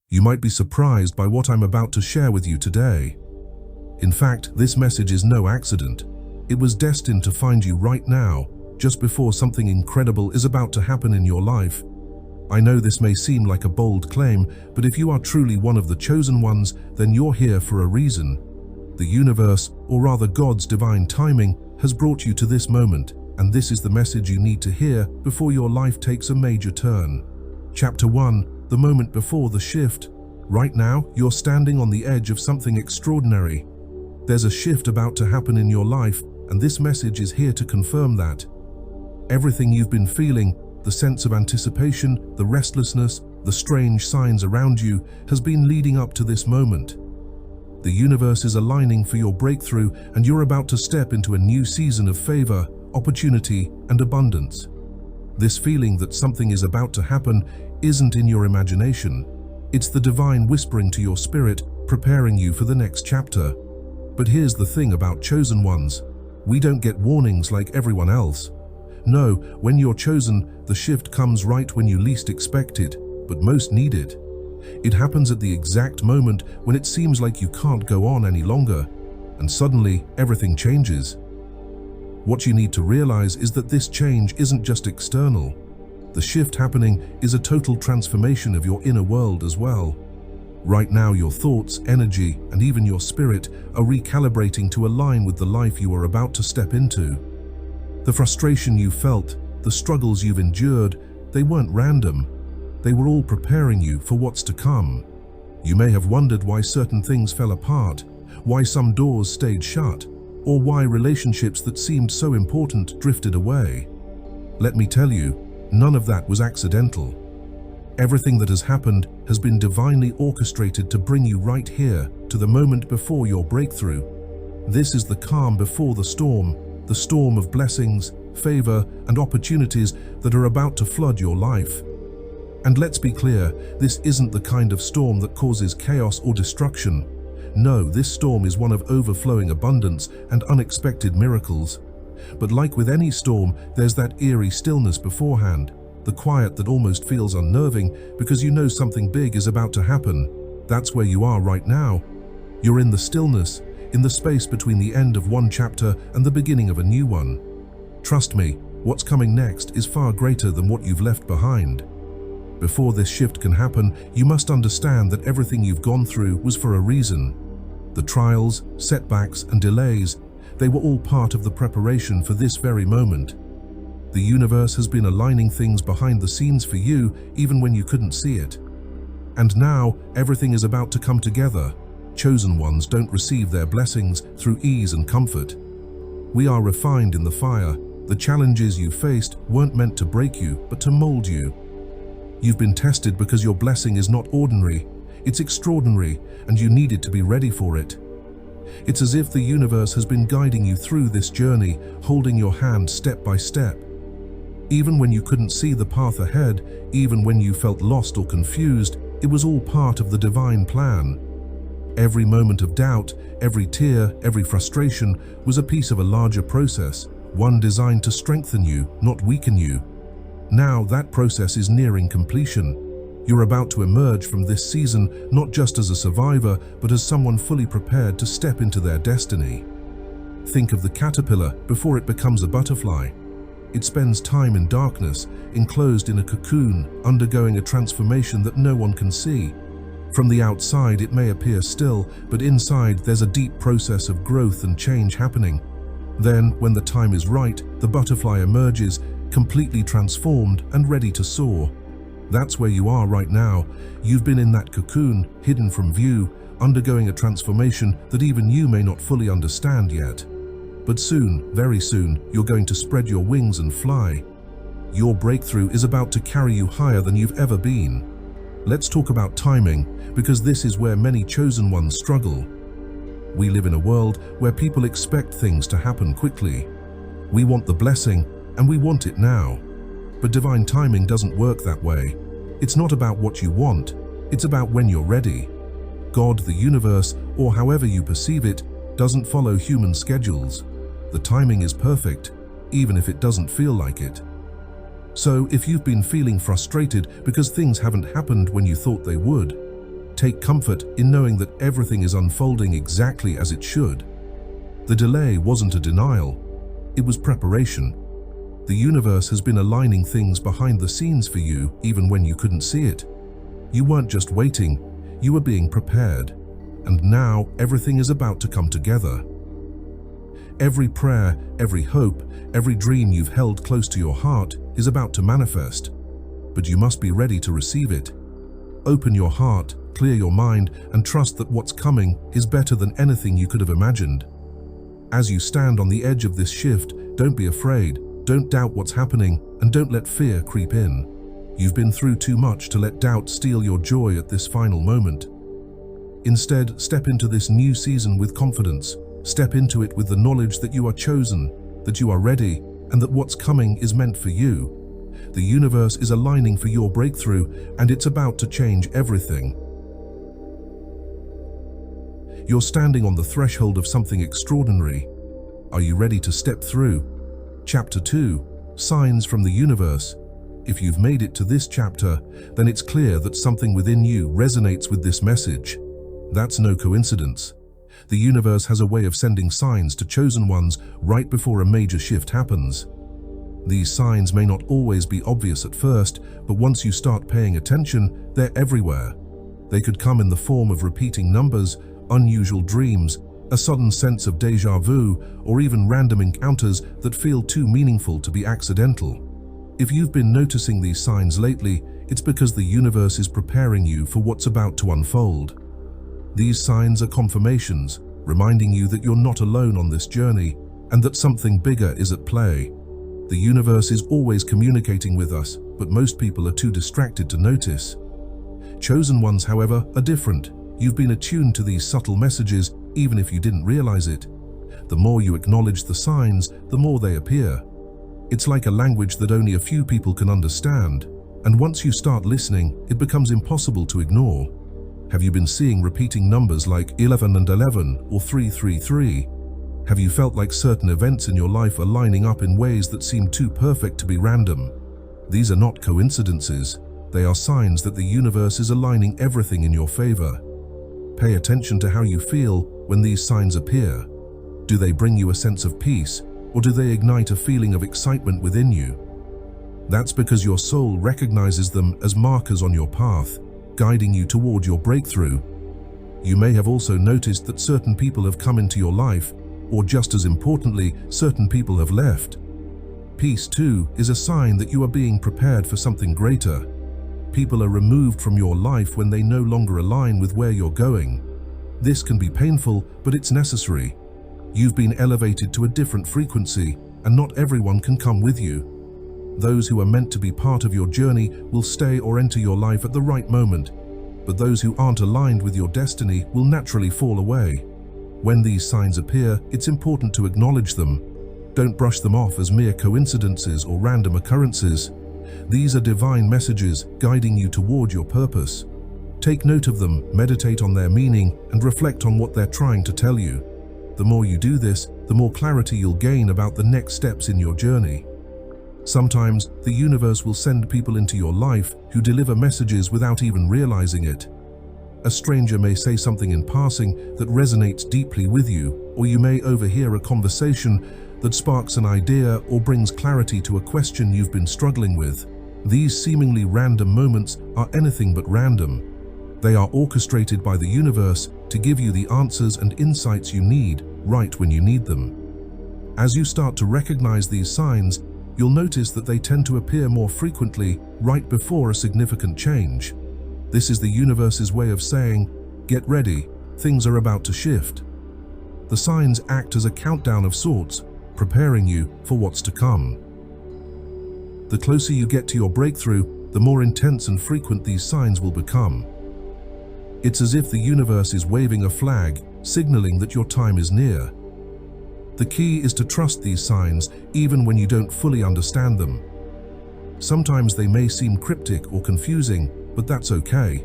You might be surprised by what I'm about to share with you today. In fact, this message is no accident. It was destined to find you right now, just before something incredible is about to happen in your life. I know this may seem like a bold claim, but if you are truly one of the chosen ones, then you're here for a reason. The universe, or rather God's divine timing, has brought you to this moment, and this is the message you need to hear before your life takes a major turn. Chapter 1: The moment before the shift. Right now, you're standing on the edge of something extraordinary. There's a shift about to happen in your life, and this message is here to confirm that. Everything you've been feeling, the sense of anticipation, the restlessness, the strange signs around you, has been leading up to this moment. The universe is aligning for your breakthrough, and you're about to step into a new season of favor, opportunity, and abundance. This feeling that something is about to happen isn't in your imagination. It's the divine whispering to your spirit, preparing you for the next chapter. But here's the thing about chosen ones. We don't get warnings like everyone else. No, when you're chosen, the shift comes right when you least expect it, but most need it. It happens at the exact moment when it seems like you can't go on any longer, and suddenly everything changes. What you need to realize is that this change isn't just external. The shift happening is a total transformation of your inner world as well. Right now, your thoughts, energy, and even your spirit are recalibrating to align with the life you are about to step into. The frustration you felt, the struggles you've endured, they weren't random. They were all preparing you for what's to come. You may have wondered why certain things fell apart, why some doors stayed shut, or why relationships that seemed so important drifted away. Let me tell you, none of that was accidental. Everything that has happened has been divinely orchestrated to bring you right here, to the moment before your breakthrough. This is the calm before the storm of blessings, favor, and opportunities that are about to flood your life. And let's be clear, this isn't the kind of storm that causes chaos or destruction. No, this storm is one of overflowing abundance and unexpected miracles. But like with any storm, there's that eerie stillness beforehand, the quiet that almost feels unnerving because you know something big is about to happen. That's where you are right now. You're in the stillness, in the space between the end of one chapter and the beginning of a new one. Trust me, what's coming next is far greater than what you've left behind. Before this shift can happen, you must understand that everything you've gone through was for a reason. The trials, setbacks, and delays, they were all part of the preparation for this very moment. The universe has been aligning things behind the scenes for you, even when you couldn't see it. And now, everything is about to come together. Chosen ones don't receive their blessings through ease and comfort. We are refined in the fire. The challenges you faced weren't meant to break you, but to mold you. You've been tested because your blessing is not ordinary, it's extraordinary, and you needed to be ready for it. It's as if the universe has been guiding you through this journey, holding your hand step by step. Even when you couldn't see the path ahead, even when you felt lost or confused, it was all part of the divine plan. Every moment of doubt, every tear, every frustration was a piece of a larger process, one designed to strengthen you, not weaken you. Now that process is nearing completion. You're about to emerge from this season not just as a survivor, but as someone fully prepared to step into their destiny. Think of the caterpillar before it becomes a butterfly. It spends time in darkness, enclosed in a cocoon, undergoing a transformation that no one can see. From the outside, it may appear still, but inside there's a deep process of growth and change happening. Then, when the time is right, the butterfly emerges, completely transformed and ready to soar. That's where you are right now. You've been in that cocoon, hidden from view, undergoing a transformation that even you may not fully understand yet. But soon, very soon, you're going to spread your wings and fly. Your breakthrough is about to carry you higher than you've ever been. Let's talk about timing, because this is where many chosen ones struggle. We live in a world where people expect things to happen quickly. We want the blessing, and we want it now. But divine timing doesn't work that way. It's not about what you want, it's about when you're ready. God, the universe, or however you perceive it, doesn't follow human schedules. The timing is perfect, even if it doesn't feel like it. So if you've been feeling frustrated because things haven't happened when you thought they would, Take comfort in knowing that everything is unfolding exactly as it should. The delay wasn't a denial, it was preparation. The universe has been aligning things behind the scenes for you even when you couldn't see it. You weren't just waiting, you were being prepared. And now everything is about to come together. Every prayer, every hope, every dream you've held close to your heart is about to manifest. But you must be ready to receive it. Open your heart, clear your mind, and trust that what's coming is better than anything you could have imagined. As you stand on the edge of this shift, don't be afraid, don't doubt what's happening, and don't let fear creep in. You've been through too much to let doubt steal your joy at this final moment. Instead, step into this new season with confidence. Step into it with the knowledge that you are chosen, that you are ready, and that what's coming is meant for you. The universe is aligning for your breakthrough, and it's about to change everything. You're standing on the threshold of something extraordinary. Are you ready to step through? Chapter 2, Signs from the Universe. If you've made it to this chapter, then it's clear that something within you resonates with this message. That's no coincidence. The universe has a way of sending signs to chosen ones right before a major shift happens. These signs may not always be obvious at first, but once you start paying attention, they're everywhere. They could come in the form of repeating numbers, unusual dreams, a sudden sense of déjà vu, or even random encounters that feel too meaningful to be accidental. If you've been noticing these signs lately, it's because the universe is preparing you for what's about to unfold. These signs are confirmations, reminding you that you're not alone on this journey and that something bigger is at play. The universe is always communicating with us, but most people are too distracted to notice. Chosen ones, however, are different. You've been attuned to these subtle messages even if you didn't realize it. The more you acknowledge the signs, the more they appear. It's like a language that only a few people can understand, and once you start listening, it becomes impossible to ignore. Have you been seeing repeating numbers like 11 and 11 or 333? Have you felt like certain events in your life are lining up in ways that seem too perfect to be random? These are not coincidences. They are signs that the universe is aligning everything in your favor. Pay attention to how you feel when these signs appear. Do they bring you a sense of peace, or do they ignite a feeling of excitement within you? That's because your soul recognizes them as markers on your path, guiding you toward your breakthrough. You may have also noticed that certain people have come into your life, or just as importantly, certain people have left. Peace, too, is a sign that you are being prepared for something greater. People are removed from your life when they no longer align with where you're going. This can be painful, but it's necessary. You've been elevated to a different frequency, and not everyone can come with you. Those who are meant to be part of your journey will stay or enter your life at the right moment, but those who aren't aligned with your destiny will naturally fall away. When these signs appear, it's important to acknowledge them. Don't brush them off as mere coincidences or random occurrences. These are divine messages guiding you toward your purpose. Take note of them, meditate on their meaning, and reflect on what they're trying to tell you. The more you do this, the more clarity you'll gain about the next steps in your journey. Sometimes, the universe will send people into your life who deliver messages without even realizing it. A stranger may say something in passing that resonates deeply with you, or you may overhear a conversation that sparks an idea or brings clarity to a question you've been struggling with. These seemingly random moments are anything but random. They are orchestrated by the universe to give you the answers and insights you need right when you need them. As you start to recognize these signs, you'll notice that they tend to appear more frequently right before a significant change. This is the universe's way of saying, get ready, things are about to shift. The signs act as a countdown of sorts, preparing you for what's to come. The closer you get to your breakthrough, the more intense and frequent these signs will become. It's as if the universe is waving a flag, signaling that your time is near. The key is to trust these signs even when you don't fully understand them. Sometimes they may seem cryptic or confusing, but that's okay.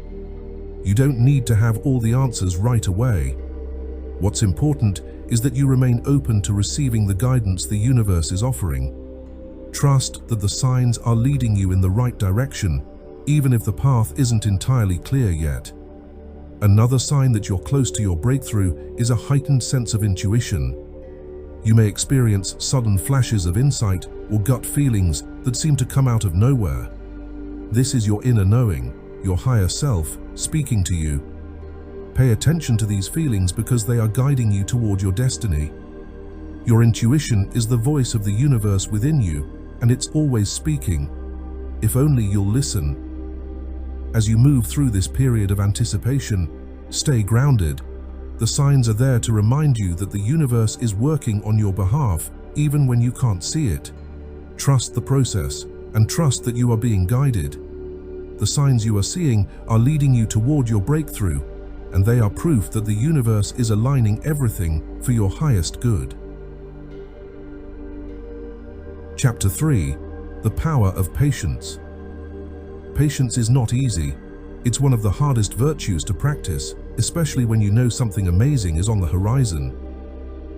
You don't need to have all the answers right away. What's important is that you remain open to receiving the guidance the universe is offering. Trust that the signs are leading you in the right direction, even if the path isn't entirely clear yet. Another sign that you're close to your breakthrough is a heightened sense of intuition. You may experience sudden flashes of insight or gut feelings that seem to come out of nowhere. This is your inner knowing, your higher self, speaking to you. Pay attention to these feelings because they are guiding you toward your destiny. Your intuition is the voice of the universe within you, and it's always speaking, if only you'll listen. As you move through this period of anticipation, stay grounded. The signs are there to remind you that the universe is working on your behalf, even when you can't see it. Trust the process, and trust that you are being guided. The signs you are seeing are leading you toward your breakthrough, and they are proof that the universe is aligning everything for your highest good. Chapter 3. The Power of Patience. Patience is not easy. It's one of the hardest virtues to practice, especially when you know something amazing is on the horizon.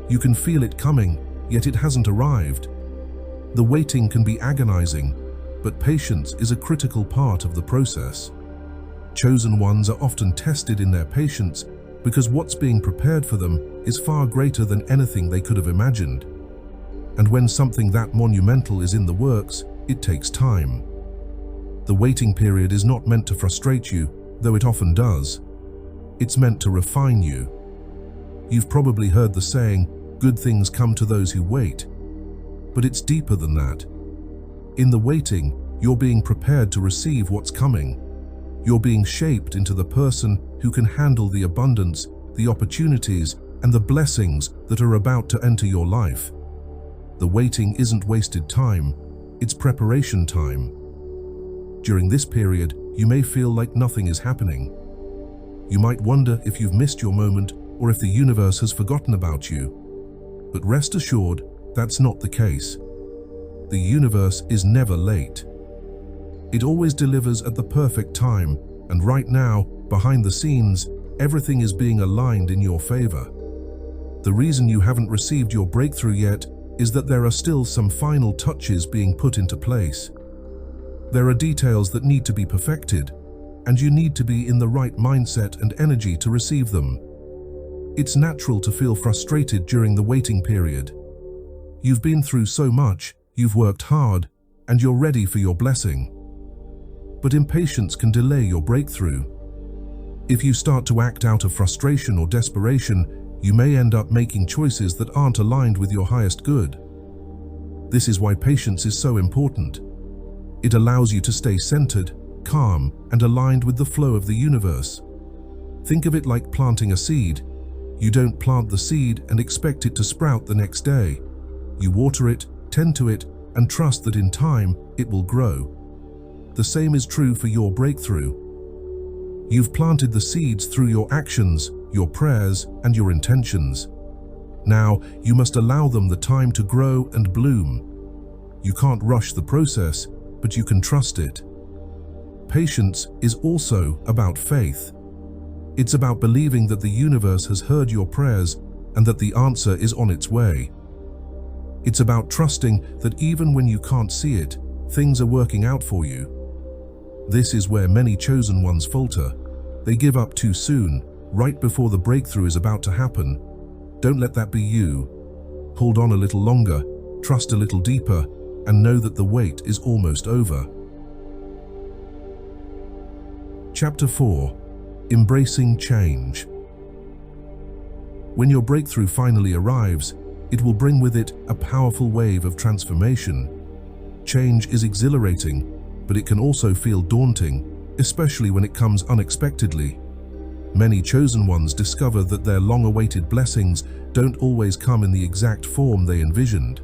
You can feel it coming, yet it hasn't arrived. The waiting can be agonizing, but patience is a critical part of the process. Chosen ones are often tested in their patience because what's being prepared for them is far greater than anything they could have imagined. And when something that monumental is in the works, it takes time. The waiting period is not meant to frustrate you, though it often does. It's meant to refine you. You've probably heard the saying, "Good things come to those who wait." But it's deeper than that. In the waiting, you're being prepared to receive what's coming. You're being shaped into the person who can handle the abundance, the opportunities, and the blessings that are about to enter your life. The waiting isn't wasted time, it's preparation time. During this period, you may feel like nothing is happening. You might wonder if you've missed your moment or if the universe has forgotten about you. But rest assured, that's not the case. The universe is never late. It always delivers at the perfect time, and right now, behind the scenes, everything is being aligned in your favor. The reason you haven't received your breakthrough yet is that there are still some final touches being put into place. There are details that need to be perfected, and you need to be in the right mindset and energy to receive them. It's natural to feel frustrated during the waiting period. You've been through so much, you've worked hard, and you're ready for your blessing. But impatience can delay your breakthrough. If you start to act out of frustration or desperation, you may end up making choices that aren't aligned with your highest good. This is why patience is so important. It allows you to stay centered, calm, and aligned with the flow of the universe. Think of it like planting a seed. You don't plant the seed and expect it to sprout the next day. You water it, tend to it, and trust that in time it will grow. The same is true for your breakthrough. You've planted the seeds through your actions, your prayers, and your intentions. Now, you must allow them the time to grow and bloom. You can't rush the process, but you can trust it. Patience is also about faith. It's about believing that the universe has heard your prayers and that the answer is on its way. It's about trusting that even when you can't see it, things are working out for you. This is where many chosen ones falter. They give up too soon, right before the breakthrough is about to happen. Don't let that be you. Hold on a little longer, trust a little deeper, and know that the wait is almost over. Chapter 4. Embracing Change. When your breakthrough finally arrives, it will bring with it a powerful wave of transformation. Change is exhilarating, but it can also feel daunting, especially when it comes unexpectedly. Many chosen ones discover that their long-awaited blessings don't always come in the exact form they envisioned.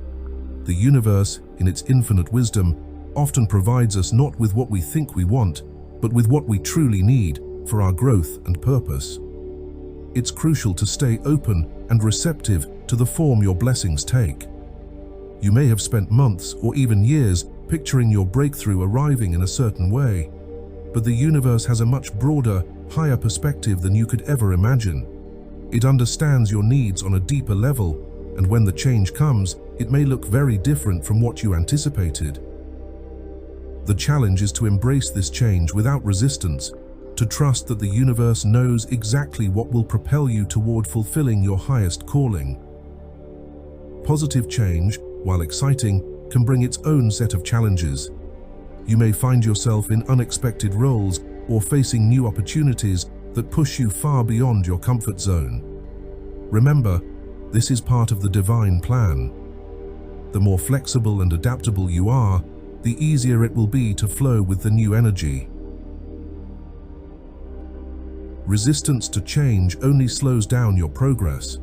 The universe, in its infinite wisdom, often provides us not with what we think we want, but with what we truly need for our growth and purpose. It's crucial to stay open and receptive to the form your blessings take. You may have spent months or even years picturing your breakthrough arriving in a certain way, but the universe has a much broader, higher perspective than you could ever imagine. It understands your needs on a deeper level, and when the change comes, it may look very different from what you anticipated. The challenge is to embrace this change without resistance, to trust that the universe knows exactly what will propel you toward fulfilling your highest calling. Positive change, while exciting, can bring its own set of challenges. You may find yourself in unexpected roles or facing new opportunities that push you far beyond your comfort zone. Remember, this is part of the divine plan. The more flexible and adaptable you are, the easier it will be to flow with the new energy. Resistance to change only slows down your progress.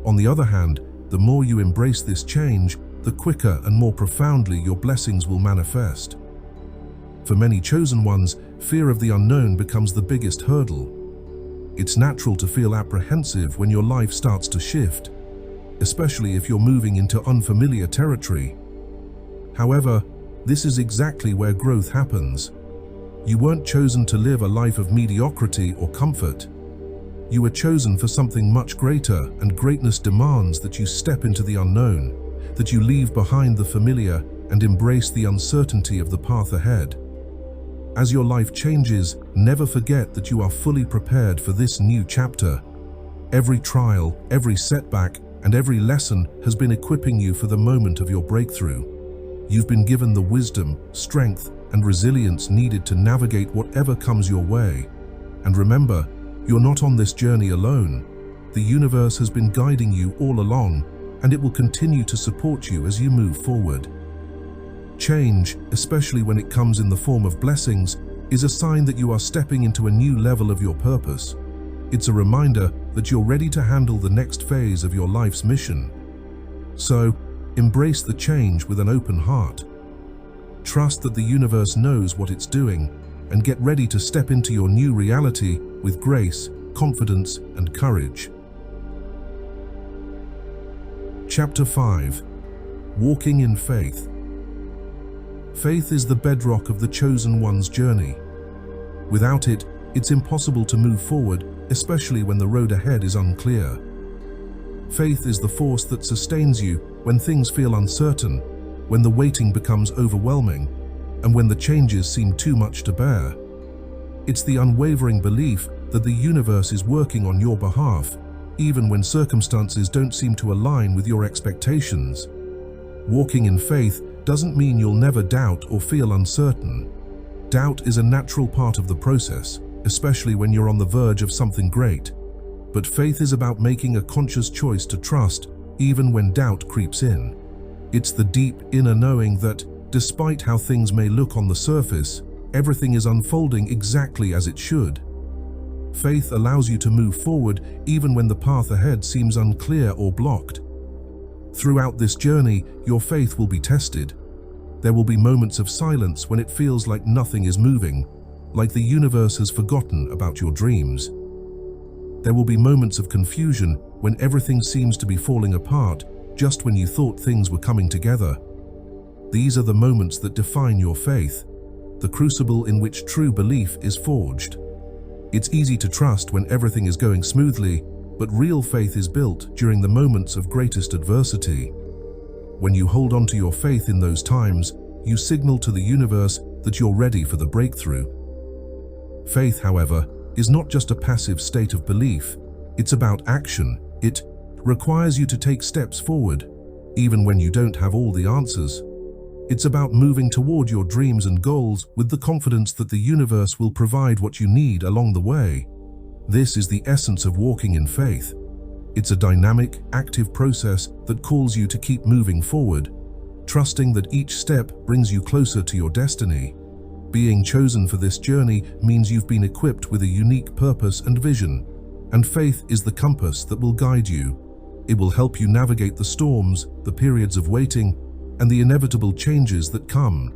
On the other hand, the more you embrace this change, the quicker and more profoundly your blessings will manifest. For many chosen ones, fear of the unknown becomes the biggest hurdle. It's natural to feel apprehensive when your life starts to shift, especially if you're moving into unfamiliar territory. However, this is exactly where growth happens. You weren't chosen to live a life of mediocrity or comfort. You were chosen for something much greater, and greatness demands that you step into the unknown, that you leave behind the familiar and embrace the uncertainty of the path ahead. As your life changes, never forget that you are fully prepared for this new chapter. Every trial, every setback, and every lesson has been equipping you for the moment of your breakthrough. You've been given the wisdom, strength, and resilience needed to navigate whatever comes your way. And remember, you're not on this journey alone. The universe has been guiding you all along, and it will continue to support you as you move forward. Change, especially when it comes in the form of blessings, is a sign that you are stepping into a new level of your purpose. It's a reminder that you're ready to handle the next phase of your life's mission. So, embrace the change with an open heart. Trust that the universe knows what it's doing, and get ready to step into your new reality with grace, confidence, and courage. Chapter 5. Walking in Faith. Faith is the bedrock of the chosen one's journey. Without it, it's impossible to move forward, especially when the road ahead is unclear. Faith is the force that sustains you when things feel uncertain, when the waiting becomes overwhelming, and when the changes seem too much to bear. It's the unwavering belief that the universe is working on your behalf, even when circumstances don't seem to align with your expectations. Walking in faith doesn't mean you'll never doubt or feel uncertain. Doubt is a natural part of the process, especially when you're on the verge of something great. But faith is about making a conscious choice to trust, even when doubt creeps in. It's the deep inner knowing that, despite how things may look on the surface, everything is unfolding exactly as it should. Faith allows you to move forward even when the path ahead seems unclear or blocked. Throughout this journey, your faith will be tested. There will be moments of silence when it feels like nothing is moving, like the universe has forgotten about your dreams. There will be moments of confusion when everything seems to be falling apart just when you thought things were coming together. These are the moments that define your faith, the crucible in which true belief is forged. It's easy to trust when everything is going smoothly, but real faith is built during the moments of greatest adversity. When you hold on to your faith in those times, you signal to the universe that you're ready for the breakthrough. Faith, however, is not just a passive state of belief. It's about action. It requires you to take steps forward, even when you don't have all the answers. It's about moving toward your dreams and goals with the confidence that the universe will provide what you need along the way. This is the essence of walking in faith. It's a dynamic, active process that calls you to keep moving forward, trusting that each step brings you closer to your destiny. Being chosen for this journey means you've been equipped with a unique purpose and vision, and faith is the compass that will guide you. It will help you navigate the storms, the periods of waiting, and the inevitable changes that come.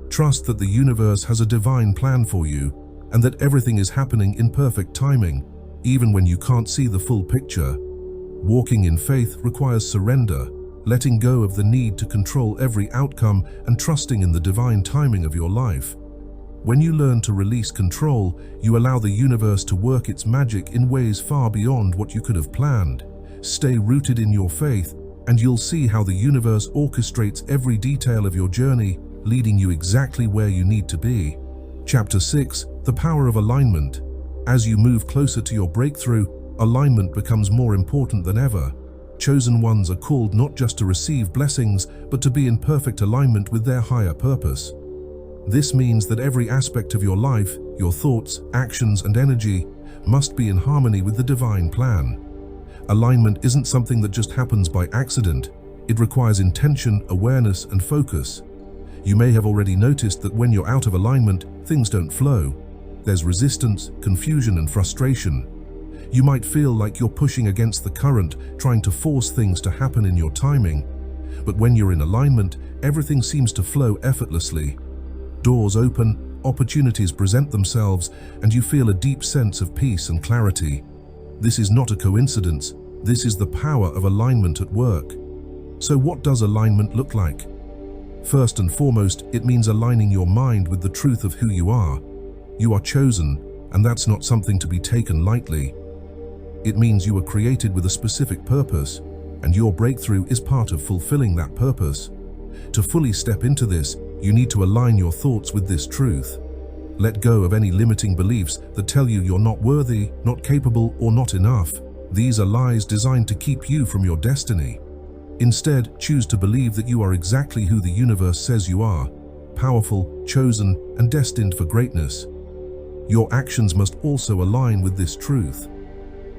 Trust that the universe has a divine plan for you, and that everything is happening in perfect timing, even when you can't see the full picture. Walking in faith requires surrender, letting go of the need to control every outcome and trusting in the divine timing of your life. When you learn to release control, you allow the universe to work its magic in ways far beyond what you could have planned. Stay rooted in your faith, and you'll see how the universe orchestrates every detail of your journey, leading you exactly where you need to be. Chapter 6: The Power of Alignment. As you move closer to your breakthrough, alignment becomes more important than ever. Chosen ones are called not just to receive blessings, but to be in perfect alignment with their higher purpose. This means that every aspect of your life, your thoughts, actions, and energy must be in harmony with the divine plan. Alignment isn't something that just happens by accident. It requires intention, awareness, and focus. You may have already noticed that when you're out of alignment, things don't flow. There's resistance, confusion, and frustration. You might feel like you're pushing against the current, trying to force things to happen in your timing. But when you're in alignment, everything seems to flow effortlessly. Doors open, opportunities present themselves, and you feel a deep sense of peace and clarity. This is not a coincidence. This is the power of alignment at work. So what does alignment look like? First and foremost, it means aligning your mind with the truth of who you are. You are chosen, and that's not something to be taken lightly. It means you were created with a specific purpose, and your breakthrough is part of fulfilling that purpose. To fully step into this, you need to align your thoughts with this truth. Let go of any limiting beliefs that tell you you're not worthy, not capable, or not enough. These are lies designed to keep you from your destiny. Instead, choose to believe that you are exactly who the universe says you are: powerful, chosen, and destined for greatness. Your actions must also align with this truth.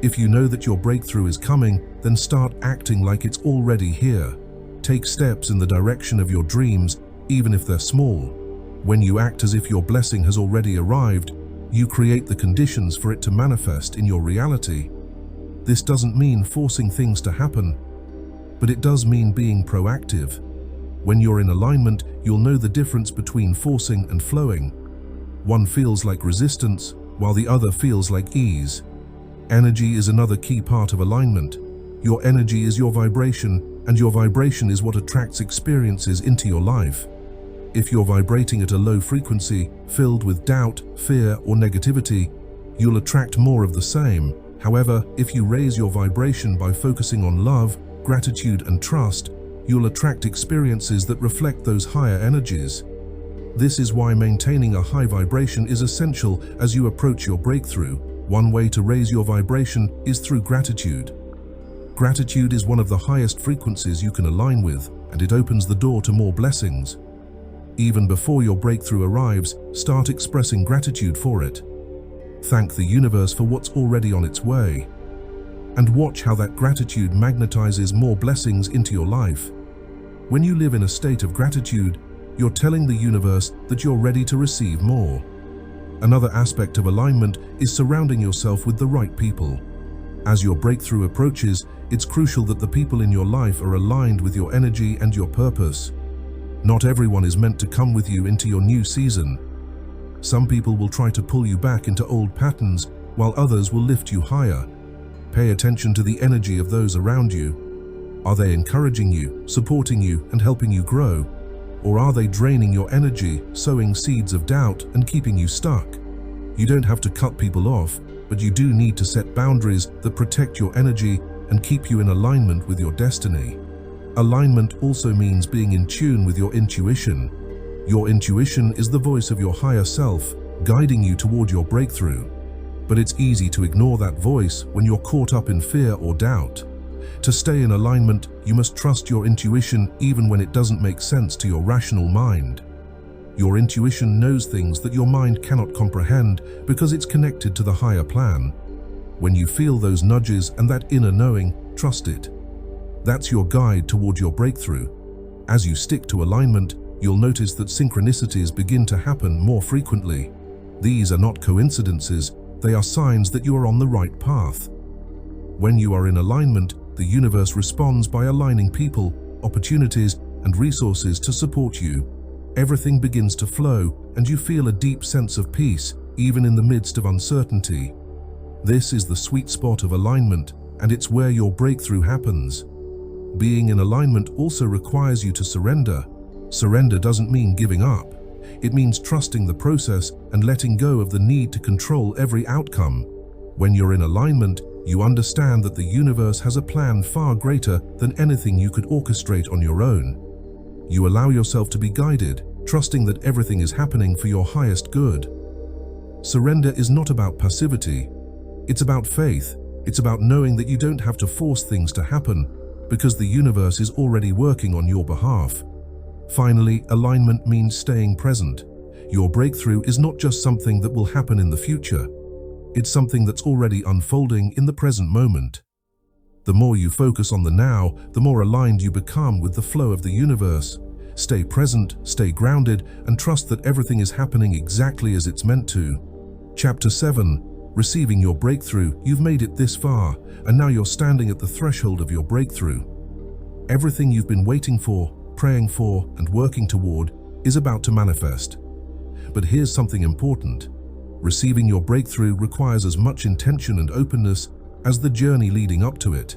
If you know that your breakthrough is coming, then start acting like it's already here. Take steps in the direction of your dreams, even if they're small. When you act as if your blessing has already arrived, you create the conditions for it to manifest in your reality. This doesn't mean forcing things to happen, but it does mean being proactive. When you're in alignment, you'll know the difference between forcing and flowing. One feels like resistance, while the other feels like ease. Energy is another key part of alignment. Your energy is your vibration, and your vibration is what attracts experiences into your life. If you're vibrating at a low frequency, filled with doubt, fear, or negativity, you'll attract more of the same. However, if you raise your vibration by focusing on love, gratitude, and trust, you'll attract experiences that reflect those higher energies. This is why maintaining a high vibration is essential as you approach your breakthrough. One way to raise your vibration is through gratitude. Gratitude is one of the highest frequencies you can align with, and it opens the door to more blessings. Even before your breakthrough arrives, start expressing gratitude for it. Thank the universe for what's already on its way. And watch how that gratitude magnetizes more blessings into your life. When you live in a state of gratitude, you're telling the universe that you're ready to receive more. Another aspect of alignment is surrounding yourself with the right people. As your breakthrough approaches, it's crucial that the people in your life are aligned with your energy and your purpose. Not everyone is meant to come with you into your new season. Some people will try to pull you back into old patterns, while others will lift you higher. Pay attention to the energy of those around you. Are they encouraging you, supporting you, and helping you grow? Or are they draining your energy, sowing seeds of doubt, and keeping you stuck? You don't have to cut people off, but you do need to set boundaries that protect your energy and keep you in alignment with your destiny. Alignment also means being in tune with your intuition. Your intuition is the voice of your higher self, guiding you toward your breakthrough. But it's easy to ignore that voice when you're caught up in fear or doubt. To stay in alignment, you must trust your intuition even when it doesn't make sense to your rational mind. Your intuition knows things that your mind cannot comprehend because it's connected to the higher plan. When you feel those nudges and that inner knowing, trust it. That's your guide toward your breakthrough. As you stick to alignment, you'll notice that synchronicities begin to happen more frequently. These are not coincidences, they are signs that you are on the right path. When you are in alignment, the universe responds by aligning people, opportunities, and resources to support you. Everything begins to flow, and you feel a deep sense of peace, even in the midst of uncertainty. This is the sweet spot of alignment, and it's where your breakthrough happens. Being in alignment also requires you to surrender. Surrender doesn't mean giving up. It means trusting the process and letting go of the need to control every outcome. When you're in alignment, you understand that the universe has a plan far greater than anything you could orchestrate on your own. You allow yourself to be guided, trusting that everything is happening for your highest good. Surrender is not about passivity. It's about faith. It's about knowing that you don't have to force things to happen because the universe is already working on your behalf. Finally, alignment means staying present. Your breakthrough is not just something that will happen in the future. It's something that's already unfolding in the present moment. The more you focus on the now, the more aligned you become with the flow of the universe. Stay present, stay grounded, and trust that everything is happening exactly as it's meant to. Chapter 7. Receiving your breakthrough. You've made it this far, and now you're standing at the threshold of your breakthrough. Everything you've been waiting for, praying for, and working toward is about to manifest. But here's something important. Receiving your breakthrough requires as much intention and openness as the journey leading up to it.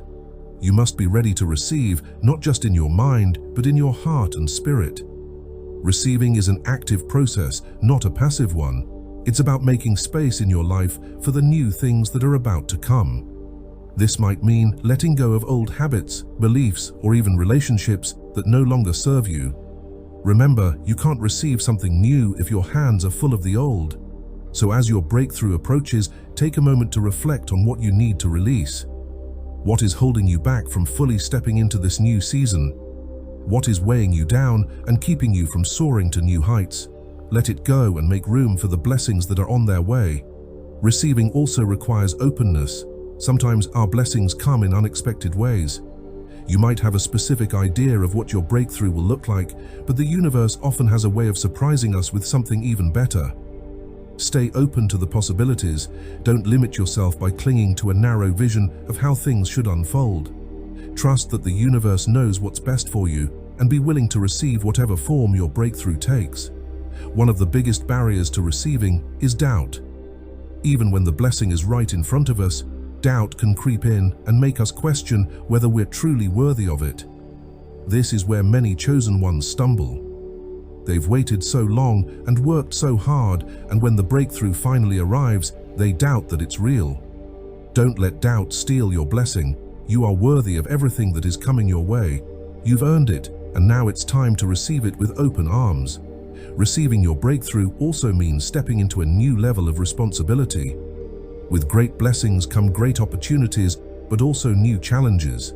You must be ready to receive, not just in your mind, but in your heart and spirit. Receiving is an active process, not a passive one. It's about making space in your life for the new things that are about to come. This might mean letting go of old habits, beliefs, or even relationships that no longer serve you. Remember, you can't receive something new if your hands are full of the old. So as your breakthrough approaches, take a moment to reflect on what you need to release. What is holding you back from fully stepping into this new season? What is weighing you down and keeping you from soaring to new heights? Let it go and make room for the blessings that are on their way. Receiving also requires openness. Sometimes our blessings come in unexpected ways. You might have a specific idea of what your breakthrough will look like, but the universe often has a way of surprising us with something even better. Stay open to the possibilities. Don't limit yourself by clinging to a narrow vision of how things should unfold. Trust that the universe knows what's best for you, and be willing to receive whatever form your breakthrough takes. One of the biggest barriers to receiving is doubt. Even when the blessing is right in front of us, doubt can creep in and make us question whether we're truly worthy of it. This is where many chosen ones stumble. They've waited so long and worked so hard, and when the breakthrough finally arrives, they doubt that it's real. Don't let doubt steal your blessing. You are worthy of everything that is coming your way. You've earned it, and now it's time to receive it with open arms. Receiving your breakthrough also means stepping into a new level of responsibility. With great blessings come great opportunities, but also new challenges.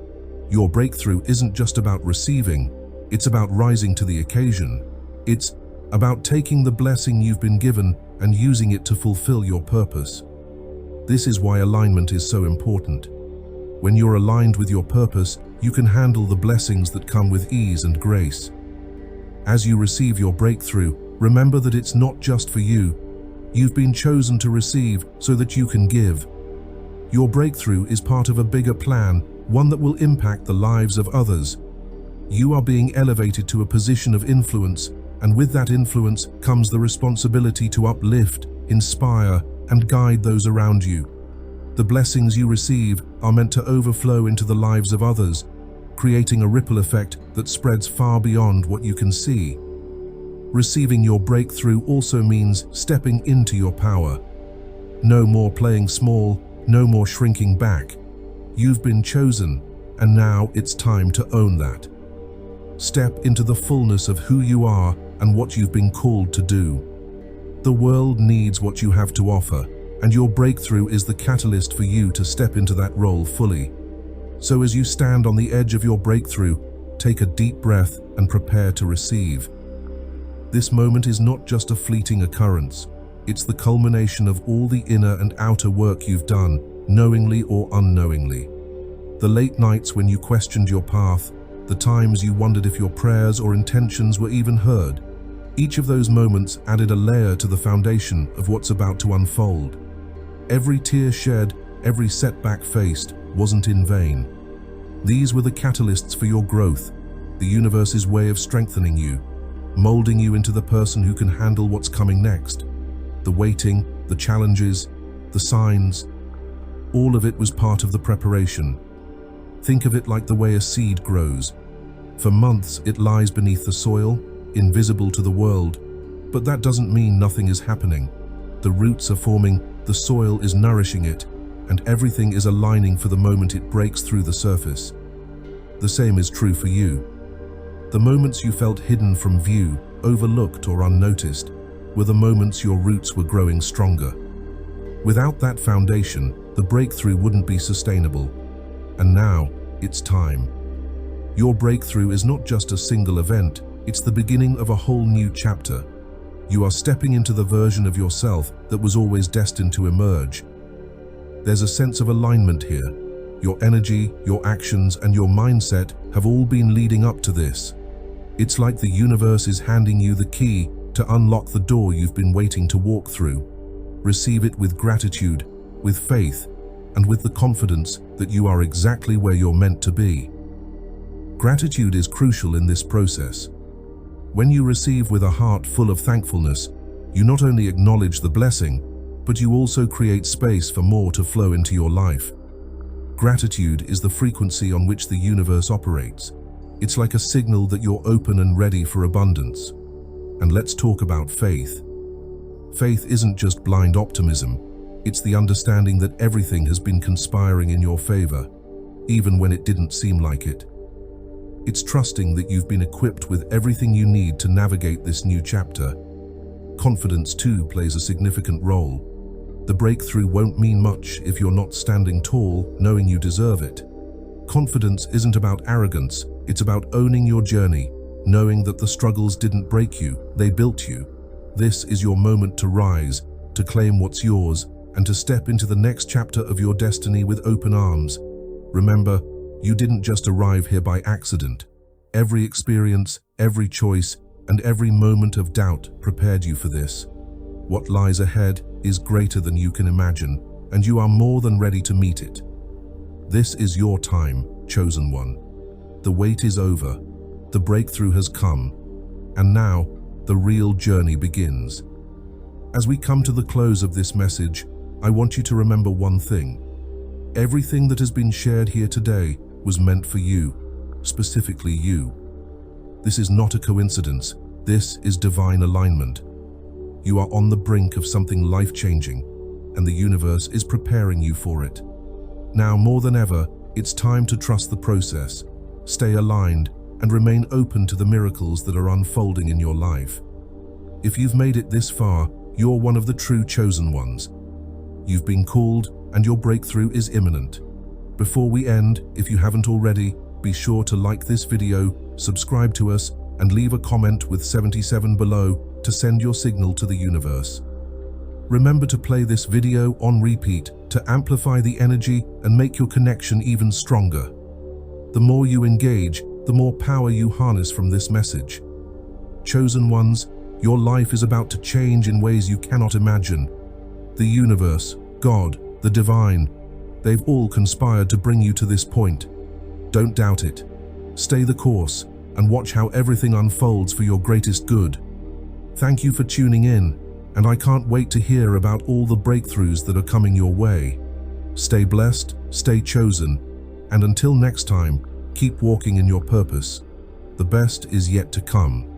Your breakthrough isn't just about receiving, it's about rising to the occasion. It's about taking the blessing you've been given and using it to fulfill your purpose. This is why alignment is so important. When you're aligned with your purpose, you can handle the blessings that come with ease and grace. As you receive your breakthrough, remember that it's not just for you. You've been chosen to receive so that you can give. Your breakthrough is part of a bigger plan, one that will impact the lives of others. You are being elevated to a position of influence, and with that influence comes the responsibility to uplift, inspire, and guide those around you. The blessings you receive are meant to overflow into the lives of others, creating a ripple effect that spreads far beyond what you can see. Receiving your breakthrough also means stepping into your power. No more playing small, no more shrinking back. You've been chosen, and now it's time to own that. Step into the fullness of who you are and what you've been called to do. The world needs what you have to offer, and your breakthrough is the catalyst for you to step into that role fully. So as you stand on the edge of your breakthrough, take a deep breath and prepare to receive. This moment is not just a fleeting occurrence. It's the culmination of all the inner and outer work you've done, knowingly or unknowingly. The late nights when you questioned your path, the times you wondered if your prayers or intentions were even heard. Each of those moments added a layer to the foundation of what's about to unfold. Every tear shed, every setback faced, wasn't in vain. These were the catalysts for your growth, the universe's way of strengthening you, molding you into the person who can handle what's coming next. The waiting, the challenges, the signs, all of it was part of the preparation. Think of it like the way a seed grows. For months it lies beneath the soil, invisible to the world, but that doesn't mean nothing is happening. The roots are forming, the soil is nourishing it, and everything is aligning for the moment it breaks through the surface. The same is true for you. The moments you felt hidden from view, overlooked or unnoticed, were the moments your roots were growing stronger. Without that foundation, the breakthrough wouldn't be sustainable. And now, it's time. Your breakthrough is not just a single event, it's the beginning of a whole new chapter. You are stepping into the version of yourself that was always destined to emerge. There's a sense of alignment here. Your energy, your actions, and your mindset have all been leading up to this. It's like the universe is handing you the key to unlock the door you've been waiting to walk through. Receive it with gratitude, with faith, and with the confidence that you are exactly where you're meant to be. Gratitude is crucial in this process. When you receive with a heart full of thankfulness, you not only acknowledge the blessing, but you also create space for more to flow into your life. Gratitude is the frequency on which the universe operates. It's like a signal that you're open and ready for abundance. And let's talk about faith. Faith isn't just blind optimism. It's the understanding that everything has been conspiring in your favor, even when it didn't seem like it. It's trusting that you've been equipped with everything you need to navigate this new chapter. Confidence, too, plays a significant role. The breakthrough won't mean much if you're not standing tall, knowing you deserve it. Confidence isn't about arrogance, it's about owning your journey, knowing that the struggles didn't break you, they built you. This is your moment to rise, to claim what's yours, and to step into the next chapter of your destiny with open arms. Remember, you didn't just arrive here by accident. Every experience, every choice, and every moment of doubt prepared you for this. What lies ahead is greater than you can imagine, and you are more than ready to meet it. This is your time, chosen one. The wait is over, the breakthrough has come, and now the real journey begins. As we come to the close of this message, I want you to remember one thing. Everything that has been shared here today was meant for you, specifically you. This is not a coincidence, this is divine alignment. You are on the brink of something life-changing, and the universe is preparing you for it. Now more than ever, it's time to trust the process, stay aligned, and remain open to the miracles that are unfolding in your life. If you've made it this far, you're one of the true chosen ones. You've been called, and your breakthrough is imminent. Before we end, if you haven't already, be sure to like this video, subscribe to us, and leave a comment with 77 below to send your signal to the universe. Remember to play this video on repeat to amplify the energy and make your connection even stronger. The more you engage, the more power you harness from this message. Chosen ones, your life is about to change in ways you cannot imagine. The universe, God, the divine, they've all conspired to bring you to this point. Don't doubt it. Stay the course and watch how everything unfolds for your greatest good. Thank you for tuning in, and I can't wait to hear about all the breakthroughs that are coming your way. Stay blessed, stay chosen, and until next time, keep walking in your purpose. The best is yet to come.